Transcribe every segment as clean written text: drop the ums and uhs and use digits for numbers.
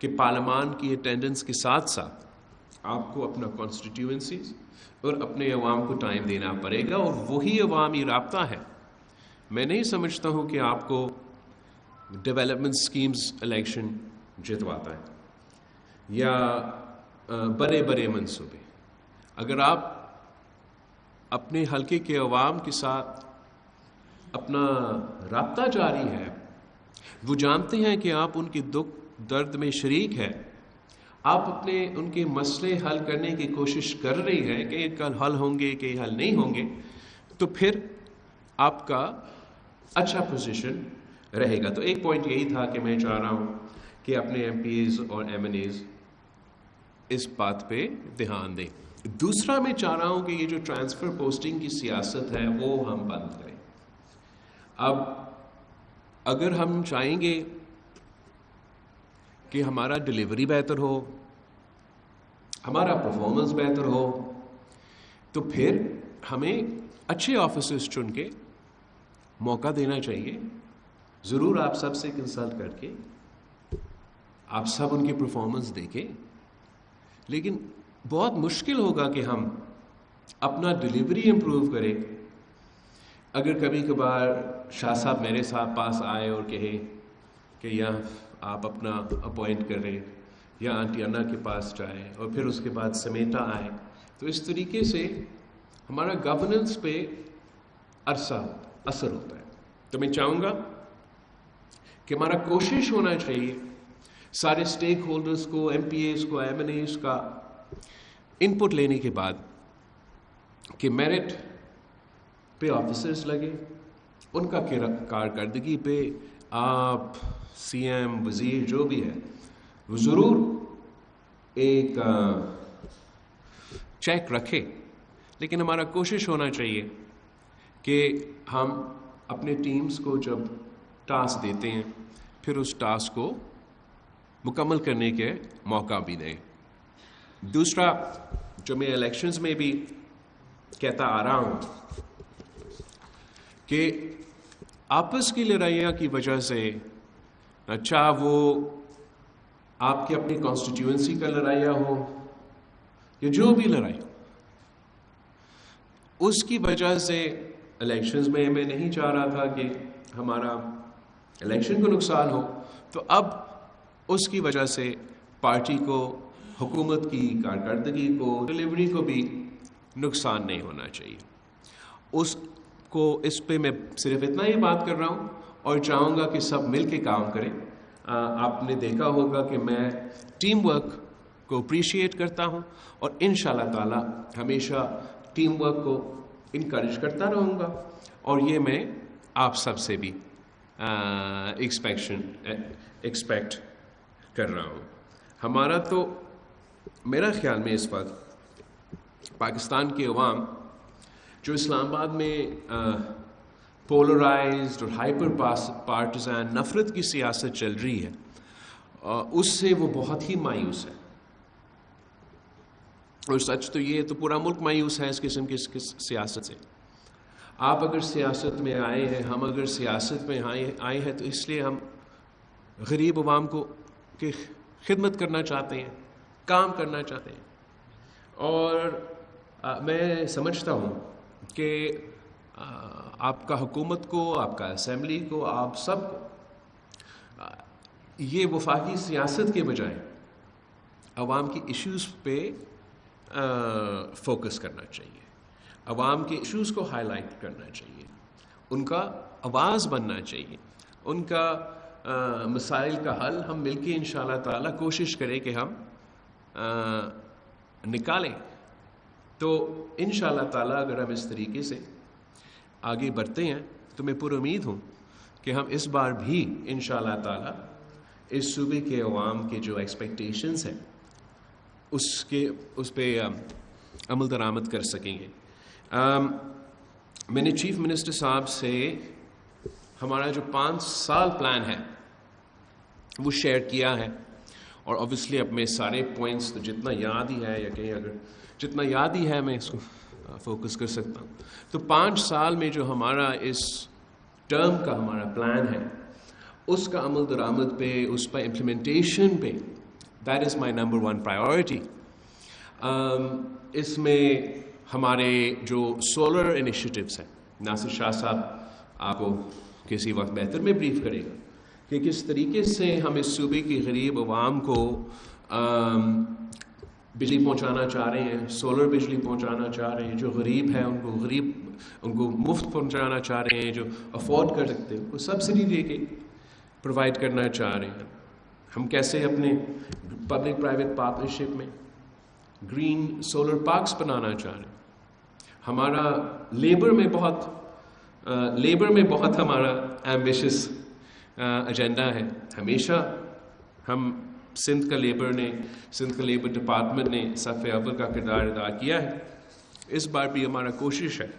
کہ پارلیمان کی اٹینڈنس کے ساتھ ساتھ آپ کو اپنا کانسٹیٹیوئنسیز اور اپنے عوام کو ٹائم دینا پڑے گا، اور وہی عوامی رابطہ ہے. میں نہیں سمجھتا ہوں کہ آپ کو ڈیولپمنٹ سکیمز الیکشن جتواتا ہے یا بڑے بڑے منصوبے. اگر آپ اپنے حلقے کے عوام کے ساتھ اپنا رابطہ جاری ہے، وہ جانتے ہیں کہ آپ ان کے دکھ درد میں شریک ہے، آپ اپنے ان کے مسئلے حل کرنے کی کوشش کر رہی ہیں کہ کل حل ہوں گے کہ حل نہیں ہوں گے، تو پھر آپ کا اچھا پوزیشن رہے گا. تو ایک پوائنٹ یہی تھا کہ میں چاہ رہا ہوں کہ اپنے ایم پی ایز اور ایم این ایز اس بات پہ دھیان دیں. دوسرا میں چاہ رہا ہوں کہ یہ جو ٹرانسفر پوسٹنگ کی سیاست ہے وہ ہم بند کریں. اب اگر ہم چاہیں گے کہ ہمارا ڈلیوری بہتر ہو، ہمارا پرفارمنس بہتر ہو، تو پھر ہمیں اچھے آفیسرز چن کے موقع دینا چاہیے. ضرور آپ سب سے کنسلٹ کر کے آپ سب ان کی پرفارمنس دیکھیں، لیکن بہت مشکل ہوگا کہ ہم اپنا ڈلیوری امپروو کریں اگر کبھی کبھار شاہ صاحب میرے ساتھ پاس آئے اور کہے کہ یا آپ اپنا اپوائنٹ کریں، یا آنٹی انا کے پاس جائے اور پھر اس کے بعد سمیتا آئے. تو اس طریقے سے ہمارا گورننس پہ اثر ہوتا ہے. تو میں چاہوں گا کہ ہمارا کوشش ہونا چاہیے سارے اسٹیک ہولڈرز کو، ایم پی ایز کو، ایم این ایز کا ان پٹ لینے کے بعد کہ میرٹ پہ آفیسرز لگے، ان کا کارکردگی پہ آپ سی ایم، وزیر جو بھی ہے وہ ضرور ایک چیک رکھے. لیکن ہمارا کوشش ہونا چاہیے کہ ہم اپنے ٹیمز کو جب ٹاسک دیتے ہیں پھر اس ٹاسک کو مکمل کرنے کے موقع بھی دیں. دوسرا جو میں الیکشنز میں بھی کہتا آ رہا ہوں کہ آپس کی لڑائیاں کی وجہ سے، اچھا وہ آپ کے اپنی کانسٹیٹیوئنسی کا لڑائیاں ہو یا جو بھی لڑائی ہو، اس کی وجہ سے الیکشنز میں نہیں چاہ رہا تھا کہ ہمارا الیکشن کو نقصان ہو، تو اب اس کی وجہ سے پارٹی کو، حکومت کی کارکردگی کو، ڈلیوری کو بھی نقصان نہیں ہونا چاہیے. اس پہ میں صرف اتنا ہی بات کر رہا ہوں اور چاہوں گا کہ سب مل کے کام کریں. آپ نے دیکھا ہوگا کہ میں ٹیم ورک کو اپریشیٹ کرتا ہوں اور انشاءاللہ تعالی ہمیشہ ٹیم ورک کو انکریج کرتا رہوں گا، اور یہ میں آپ سب سے بھی ایکسپیکٹ کر رہا ہوں. ہمارا تو میرا خیال میں اس وقت پاکستان کے عوام جو اسلام آباد میں پولرائزڈ اور ہائپر پارٹیزن نفرت کی سیاست چل رہی ہے، اس سے وہ بہت ہی مایوس ہے. اور سچ تو یہ تو پورا ملک مایوس ہے اس قسم کی سیاست سے. آپ اگر سیاست میں آئے ہیں، ہم اگر سیاست میں آئے ہیں، تو اس لیے ہم غریب عوام کو کی خدمت کرنا چاہتے ہیں، کام کرنا چاہتے ہیں. اور میں سمجھتا ہوں کہ آپ کا حکومت کو، آپ کا اسمبلی کو، آپ سب کو یہ وفاقی سیاست کے بجائے عوام کی ایشوز پہ فوکس کرنا چاہیے، عوام کے ایشوز کو ہائی لائٹ کرنا چاہیے، ان کا آواز بننا چاہیے، ان کا مسائل کا حل ہم مل کے انشاءاللہ تعالی کوشش کریں کہ ہم نکالیں. تو انشاءاللہ تعالی اگر ہم اس طریقے سے آگے بڑھتے ہیں تو میں پر امید ہوں کہ ہم اس بار بھی انشاءاللہ تعالی اس صوبے کے عوام کے جو ایکسپیکٹیشنز ہیں اس پہ عمل درآمد کر سکیں گے. میں نے چیف منسٹر صاحب سے ہمارا جو 5 سال پلان ہے وہ شیئر کیا ہے، اور اوبویسلی اب میں سارے پوائنٹس تو جتنا یاد ہی ہے یا کہیں اگر جتنا یاد ہی ہے میں اس کو فوکس کر سکتا ہوں. تو 5 سال میں جو ہمارا اس ٹرم کا ہمارا پلان ہے، اس کا عمل درآمد پہ، اس پہ امپلیمنٹیشن پہ That is my number one priority. اس میں ہمارے جو سولر انیشیٹوز ہیں، ناصر شاہ صاحب آپ کو کسی وقت بہتر میں بریف کرے گا کہ کس طریقے سے ہم اس صوبے کی غریب عوام کو بجلی پہنچانا چاہ رہے ہیں، سولر بجلی پہنچانا چاہ رہے ہیں، جو غریب ہے ان کو مفت پہنچانا چاہ رہے ہیں، جو افورڈ کر سکتے ہیں وہ سبسڈی دے کے پرووائڈ کرنا چاہ رہے ہیں. ہم کیسے اپنے پبلک پرائیویٹ پارٹنرشپ میں گرین سولر پارکس بنانا چاہ رہے ہیں. ہمارا لیبر میں بہت ہمارا ایمبیشس ایجنڈا ہے. ہمیشہ ہم سندھ کا لیبر ڈپارٹمنٹ نے صف اول کا کردار ادا کیا ہے. اس بار بھی ہمارا کوشش ہے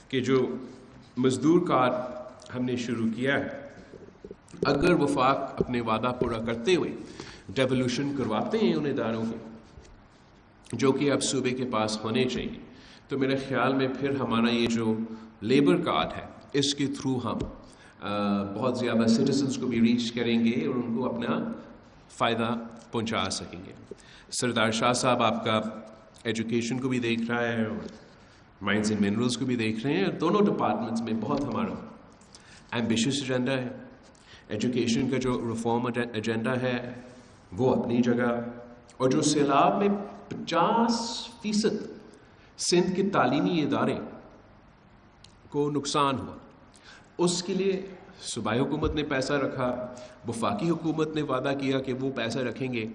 کہ جو مزدور کارڈ ہم نے شروع کیا ہے، اگر وفاق اپنے وعدہ پورا کرتے ہوئے ڈیولوشن کرواتے ہیں ان اداروں کے جو کہ اب صوبے کے پاس ہونے چاہیے، تو میرے خیال میں پھر ہمارا یہ جو لیبر کارڈ ہے اس کے تھرو ہم بہت زیادہ سٹیزنز کو بھی ریچ کریں گے اور ان کو اپنا فائدہ پہنچا سکیں گے. سردار شاہ صاحب آپ کا ایجوکیشن کو بھی دیکھ رہا ہے اور مائنز اینڈ منرلز کو بھی دیکھ رہے ہیں. دونوں ڈپارٹمنٹس میں بہت ہمارا ایمبیشس ایجنڈا ہے. ایجوکیشن کا جو ریفارم ایجنڈا ہے وہ اپنی جگہ، اور جو سیلاب میں 50% سندھ کے تعلیمی ادارے کو نقصان ہوا، اس کے لیے صوبائی حکومت نے پیسہ رکھا، وفاقی حکومت نے وعدہ کیا کہ وہ پیسہ رکھیں گے.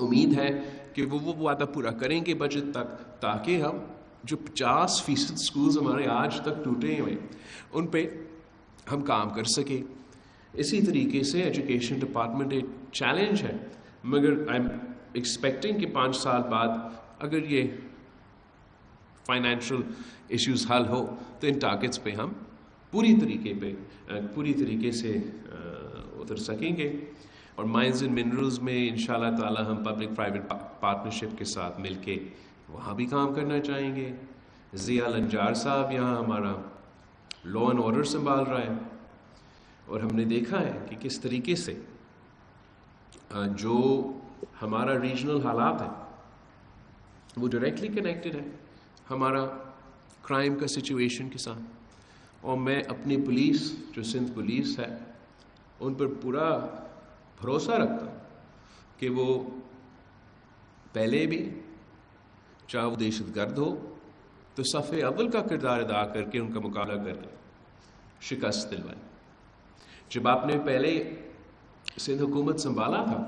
امید ہے کہ وہ وعدہ پورا کریں گے بجٹ تک، تاکہ ہم جو 50% سکولز ہمارے آج تک ٹوٹے ہوئے ان پہ ہم کام کر سکیں. اسی طریقے سے ایجوکیشن ڈپارٹمنٹ ایک چیلنج ہے، مگر آئی ایم ایکسپیکٹنگ کہ 5 سال بعد اگر یہ فائنینشیل ایشوز حل ہو تو ان ٹارگٹس پہ ہم پوری طریقے سے اتر سکیں گے. اور مائنز اینڈ منرلز میں انشاءاللہ تعالی ہم پبلک پرائیویٹ پارٹنرشپ کے ساتھ مل کے وہاں بھی کام کرنا چاہیں گے. ضیاء الانجار صاحب یہاں ہمارا لا اینڈ آرڈر سنبھال رہا ہے، اور ہم نے دیکھا ہے کہ کس طریقے سے جو ہمارا ریجنل حالات ہے وہ ڈائریکٹلی کنیکٹڈ ہے ہمارا کرائم کا سچویشن کے ساتھ. اور میں اپنی پولیس جو سندھ پولیس ہے ان پر پورا بھروسہ رکھتا ہوں کہ وہ پہلے بھی چاہے وہ دہشت گرد ہو تو صف اول کا کردار ادا کر کے ان کا مقابلہ کر کے شکست دلوائے. جب آپ نے پہلے سندھ حکومت سنبھالا تھا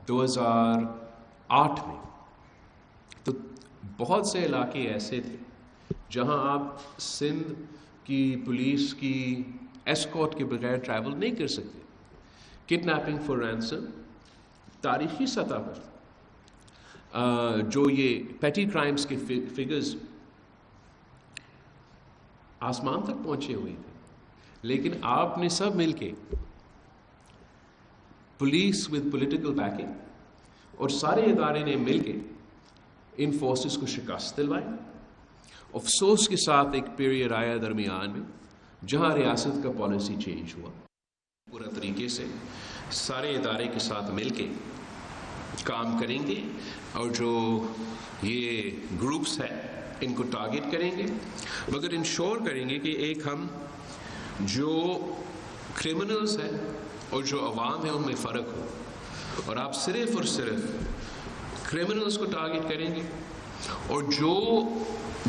2008 میں، تو بہت سے علاقے ایسے تھے جہاں آپ سندھ کی پولیس کی ایسکارٹ کے بغیر ٹریول نہیں کر سکتے. کڈنیپنگ فار رینسم تاریخی سطح پر جو یہ پیٹی کرائمز کے فگرز آسمان تک پہنچے ہوئے تھے، لیکن آپ نے سب مل کے پولیس ود پولیٹیکل بیکنگ اور سارے ادارے نے مل کے ان فورسز کو شکست دلوائی. افسوس کے ساتھ ایک پیریڈ آیا درمیان میں جہاں ریاست کا پالیسی چینج ہوا. پورا طریقے سے سارے ادارے کے ساتھ مل کے کام کریں گے اور جو یہ گروپس ہیں ان کو ٹارگٹ کریں گے، مگر انشور کریں گے کہ ایک ہم جو کرمنلز ہیں اور جو عوام ہے ان میں فرق ہو. اور آپ صرف اور صرف کرمنلز کو ٹارگٹ کریں گے اور جو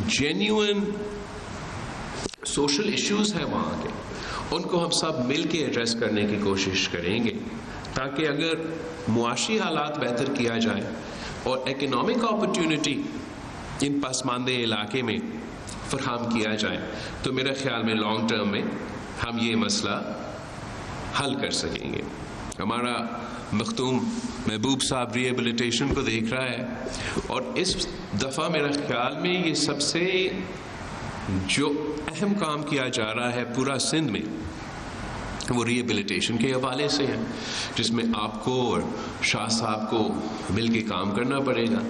جینیون سوشل ایشوز ہیں وہاں کے ان کو ہم سب مل کے ایڈریس کرنے کی کوشش کریں گے، تاکہ اگر معاشی حالات بہتر کیا جائے اور اکنامک اپرچونٹی ان پسماندہ علاقے میں فراہم کیا جائے تو میرے خیال میں لانگ ٹرم میں ہم یہ مسئلہ حل کر سکیں گے. ہمارا مختوم محبوب صاحب ریہیبلیٹیشن کو دیکھ رہا ہے، اور اس دفعہ میرا خیال میں یہ سب سے جو اہم کام کیا جا رہا ہے پورا سندھ میں وہ ریہیبلیٹیشن کے حوالے سے ہے، جس میں آپ کو اور شاہ صاحب کو مل کے کام کرنا پڑے گا.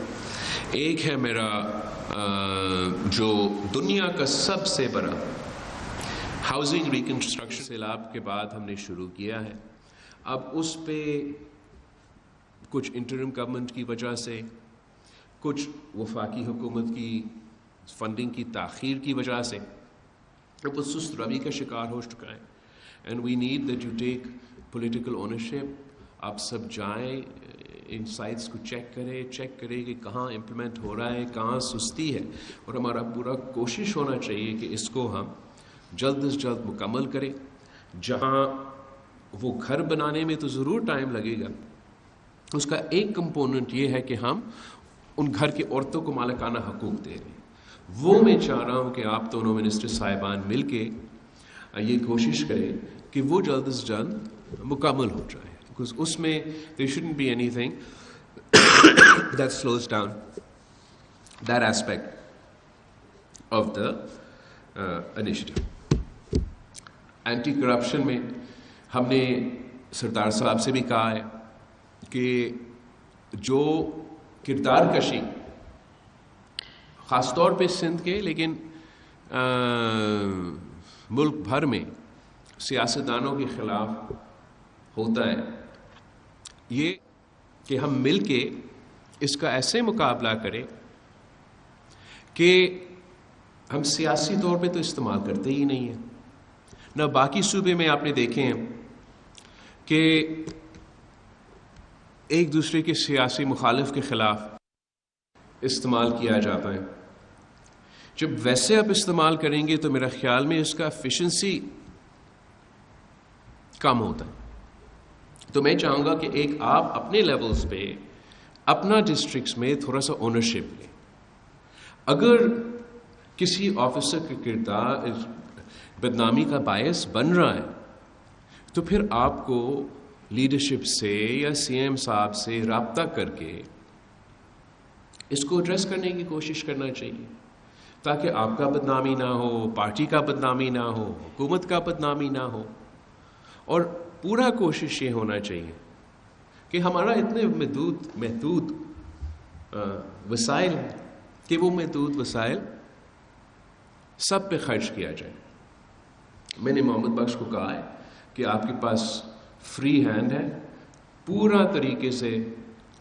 ایک ہے میرا جو دنیا کا سب سے بڑا ہاؤسنگ ریکنسٹرکشن سیلاب کے بعد ہم نے شروع کیا ہے. اب اس پہ کچھ انٹرم گورنمنٹ کی وجہ سے، کچھ وفاقی حکومت کی فنڈنگ کی تاخیر کی وجہ سے وہ سست روی کا شکار ہو چکا ہے. And we need that you take political ownership. آپ سب جائیں، ان سائٹس کو چیک کریں کہ کہاں امپلیمنٹ ہو رہا ہے، کہاں سستی ہے، اور ہمارا پورا کوشش ہونا چاہیے کہ اس کو ہم جلد از جلد مکمل کریں. جہاں وہ گھر بنانے میں تو ضرور ٹائم لگے گا، اس کا ایک کمپوننٹ یہ ہے کہ ہم ان گھر کی عورتوں کو مالکانہ حقوق دے رہے ہیں. وہ میں چاہ رہا ہوں کہ آپ دونوں منسٹر صاحبان مل کے یہ کوشش کریں کہ وہ جلد از جلد مکمل ہو جائے، بیکاز اس میں there shouldn't be anything that slows down that aspect of the initiative. Anti corruption میں ہم نے سردار صاحب سے بھی کہا ہے کہ جو کردار کشی خاص طور پہ سندھ کے لیکن ملک بھر میں سیاستدانوں کے خلاف ہوتا ہے، یہ کہ ہم مل کے اس کا ایسے مقابلہ کریں کہ ہم سیاسی طور پہ تو استعمال کرتے ہی نہیں ہیں. نہ باقی صوبے میں آپ نے دیکھے ہیں کہ ایک دوسرے کے سیاسی مخالف کے خلاف استعمال کیا جاتا ہے. جب ویسے آپ استعمال کریں گے تو میرا خیال میں اس کا ایفیشنسی کم ہوتا ہے. تو میں چاہوں گا کہ ایک آپ اپنے لیولز پہ اپنا ڈسٹرکٹس میں تھوڑا سا اونرشپ لیں. اگر کسی آفیسر کا کردار بدنامی کا باعث بن رہا ہے تو پھر آپ کو لیڈرشپ سے یا سی ایم صاحب سے رابطہ کر کے اس کو ایڈریس کرنے کی کوشش کرنا چاہیے، تاکہ آپ کا بدنامی نہ ہو، پارٹی کا بدنامی نہ ہو، حکومت کا بدنامی نہ ہو. اور پورا کوشش یہ ہونا چاہیے کہ ہمارا اتنے محدود وسائل ہیں کہ وہ محدود وسائل سب پہ خرچ کیا جائے. میں نے محمد بخش کو کہا ہے کہ آپ کے پاس فری ہینڈ ہے، پورا طریقے سے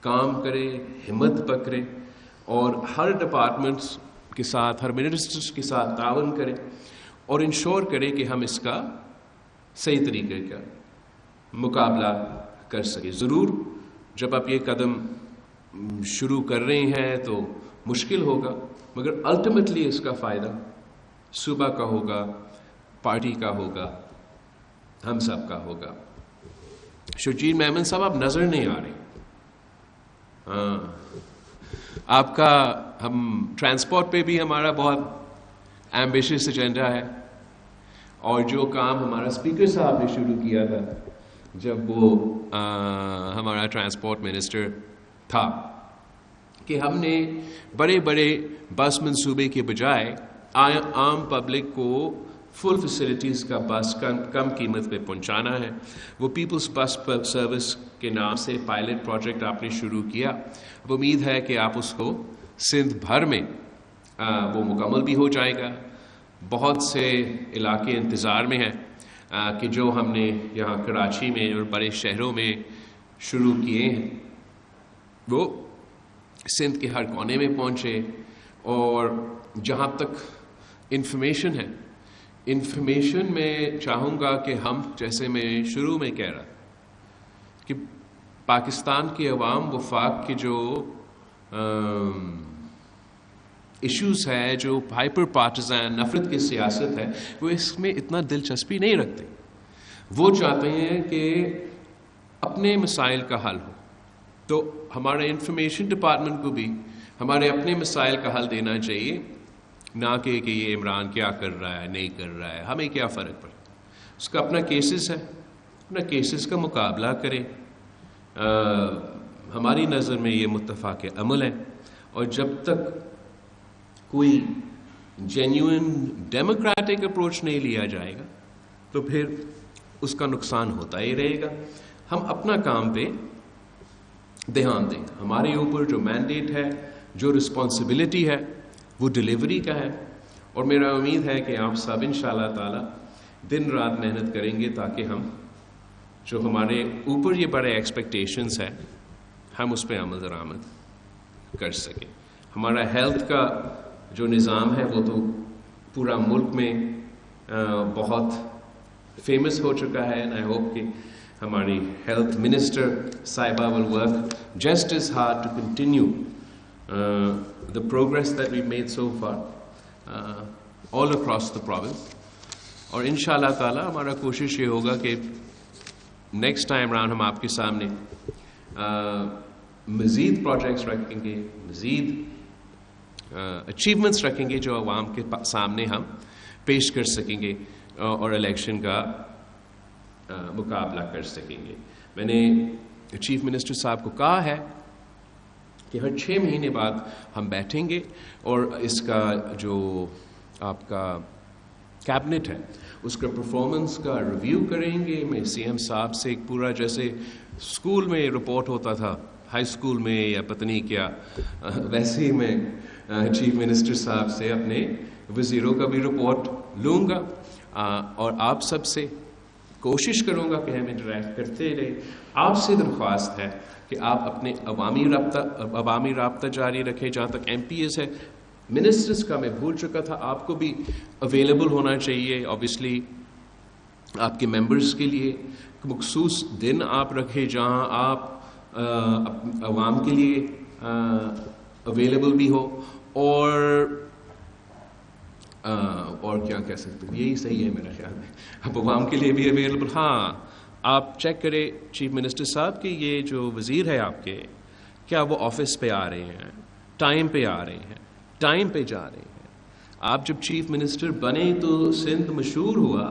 کام کرے، ہمت پکڑے اور ہر ڈپارٹمنٹس کے ساتھ، ہر منسٹرز کے ساتھ تعاون کرے اور انشور کرے کہ ہم اس کا صحیح طریقے کا مقابلہ کر سکیں. ضرور جب آپ یہ قدم شروع کر رہے ہیں تو مشکل ہوگا، مگر الٹیمیٹلی اس کا فائدہ صوبہ کا ہوگا، پارٹی کا ہوگا، ہم سب کا ہوگا. شرجیل میمن صاحب آپ نظر نہیں آ رہے. ہاں، آپ کا ہم ٹرانسپورٹ پہ بھی ہمارا بہت ایمبیشس ایجنڈا ہے، اور جو کام ہمارا اسپیکر صاحب نے شروع کیا تھا جب وہ ہمارا ٹرانسپورٹ منسٹر تھا، کہ ہم نے بڑے بڑے بس منصوبے کے بجائے عام پبلک کو فل فیسلٹیز کا بس کم قیمت پہ پہنچانا ہے. وہ پیپلز بس سروس کے نام سے پائلٹ پروجیکٹ آپ نے شروع کیا. اب امید ہے کہ آپ اس کو سندھ بھر میں وہ مکمل بھی ہو جائے گا. بہت سے علاقے انتظار میں ہیں کہ جو ہم نے یہاں کراچی میں اور بڑے شہروں میں شروع کیے ہیں وہ سندھ کے ہر کونے میں پہنچے. اور جہاں تک انفارمیشن ہے، انفارمیشن میں چاہوں گا کہ ہم، جیسے میں شروع میں کہہ رہا کہ پاکستان کے عوام وفاق کے جو ایشوز ہے، جو ہائپر پارٹیزن نفرت کی سیاست ہے، وہ اس میں اتنا دلچسپی نہیں رکھتے. وہ چاہتے ہیں کہ اپنے مسائل کا حل ہو. تو ہمارے انفارمیشن ڈپارٹمنٹ کو بھی ہمارے اپنے مسائل کا حل دینا چاہیے، نہ کہ یہ عمران کیا کر رہا ہے، نہیں کر رہا ہے، ہمیں کیا فرق پڑتا. اس کا اپنا کیسز ہے، اپنا کیسز کا مقابلہ کرے. ہماری نظر میں یہ متفق عمل ہے، اور جب تک کوئی جینیوئن ڈیموکریٹک اپروچ نہیں لیا جائے گا تو پھر اس کا نقصان ہوتا ہی رہے گا. ہم اپنا کام پہ دھیان دیں. ہمارے اوپر جو مینڈیٹ ہے، جو رسپانسبلٹی ہے، وہ ڈلیوری کا ہے. اور میرا امید ہے کہ آپ سب انشاءاللہ تعالی دن رات محنت کریں گے تاکہ ہم جو ہمارے اوپر یہ بڑے ایکسپیکٹیشنز ہیں ہم اس پہ عمل درآمد کر سکیں. ہمارا ہیلتھ کا جو نظام ہے وہ تو پورا ملک میں بہت فیمس ہو چکا ہے. اینڈ آئی ہوپ کہ ہماری ہیلتھ منسٹر صاحبہ will work just as hard to continue the progress that we've made so far all across the province. اور انشاءاللہ تعالی ہمارا کوشش یہ ہوگا کہ نیکسٹ ٹائم راؤنڈ ہم آپ کے سامنے مزید پروجیکٹس رکھیں گے, مزید اچیومنٹس رکھیں گے جو عوام کے سامنے ہم پیش کر سکیں گے اور الیکشن کا مقابلہ کر سکیں گے. میں نے چیف منسٹر صاحب کو کہا ہے کہ ہر 6 مہینے بعد ہم بیٹھیں گے اور اس کا جو آپ کا کیبنٹ ہے اس کا پرفارمنس کا ریویو کریں گے. میں سی ایم صاحب سے ایک پورا جیسے اسکول میں رپورٹ ہوتا تھا ہائی اسکول میں یا پتہ نہیں کیا, ویسے ہی میں چیف منسٹر صاحب سے اپنے وزیروں کا بھی رپورٹ لوں گا اور آپ سب سے کوشش کروں گا کہ ہم انٹریکٹ کرتے رہے. آپ سے درخواست ہے کہ آپ اپنے عوامی رابطہ جاری رکھیں. جہاں تک ایم پی ایز ہے, منسٹرز کا میں بھول چکا تھا, آپ کو بھی اویلیبل ہونا چاہیے. اوبیسلی آپ کے ممبرز کے لیے مخصوص دن آپ رکھیں جہاں آپ عوام کے لیے اویلیبل بھی ہو. اور کیا کہہ سکتے ہیں, یہی صحیح ہے میرا خیال میں, آپ عوام کے لیے بھی اویلیبل. ہاں آپ چیک کریں چیف منسٹر صاحب کہ یہ جو وزیر ہے آپ کے, کیا وہ آفس پہ آ رہے ہیں, ٹائم پہ آ رہے ہیں, ٹائم پہ جا رہے ہیں. آپ جب چیف منسٹر بنے تو سندھ مشہور ہوا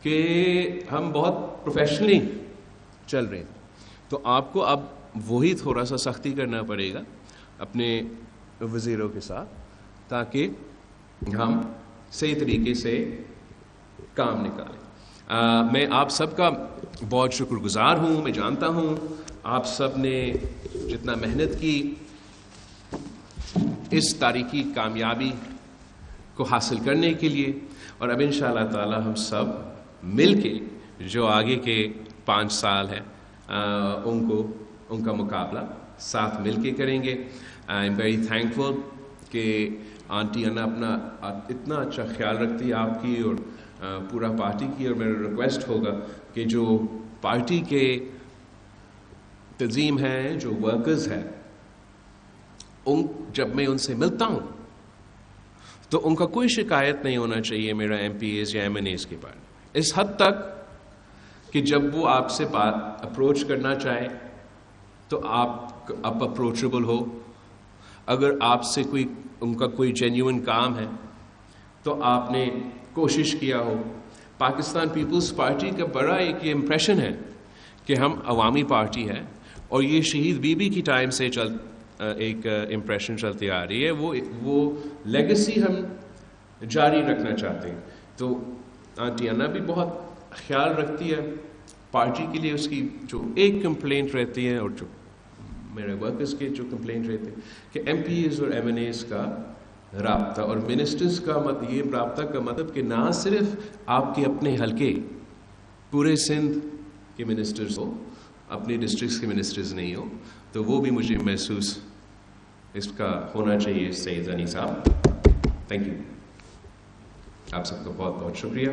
کہ ہم بہت پروفیشنلی چل رہے ہیں. تو آپ کو اب وہی تھوڑا سا سختی کرنا پڑے گا اپنے وزیروں کے ساتھ تاکہ ہم صحیح طریقے سے کام نکالیں. میں آپ سب کا بہت شکر گزار ہوں. میں جانتا ہوں آپ سب نے جتنا محنت کی اس تاریخی کامیابی کو حاصل کرنے کے لیے, اور اب انشاءاللہ تعالی ہم سب مل کے جو آگے کے 5 سال ہیں ان کا مقابلہ ساتھ مل کے کریں گے. آئی ایم ویری تھینکفل کہ آنٹی انا اپنا اتنا اچھا خیال رکھتی ہے آپ کی اور پورا پارٹی کی. اور میرا ریکویسٹ ہوگا کہ جو پارٹی کے تنظیم ہیں, جو ورکرز ہیں, جب میں ان سے ملتا ہوں تو ان کا کوئی شکایت نہیں ہونا چاہیے میرا ایم پی ایز یا ایم این ایز کے بارے میں, اس حد تک کہ جب وہ آپ سے بات اپروچ کرنا چاہے تو آپ اپروچیبل ہو. اگر آپ سے ان کا کوئی جینیون کام ہے تو آپ نے کوشش کیا ہو. پاکستان پیپلز پارٹی کا بڑا ایک یہ امپریشن ہے کہ ہم عوامی پارٹی ہے, اور یہ شہید بی بی کی ٹائم سے ایک امپریشن چلتی آ رہی ہے. وہ لیگیسی ہم جاری رکھنا چاہتے ہیں. تو آنٹی انا بھی بہت خیال رکھتی ہے پارٹی کے لیے. اس کی جو ایک کمپلینٹ رہتی ہے اور جو میرے ورکرز کے جو کمپلینٹ رہتے ہیں کہ ایم پی ایز اور ایم این ایز کا رابطہ اور منسٹرز کا یہ رابطہ کا مطلب کہ نہ صرف آپ کے اپنے حلقے پورے سندھ کے منسٹرز ہو, اپنی ڈسٹرکٹس کے منسٹرز نہیں ہو. تو وہ بھی مجھے محسوس اس کا ہونا چاہیے. سید انی صاحب, تھینک یو. آپ سب کا بہت بہت شکریہ.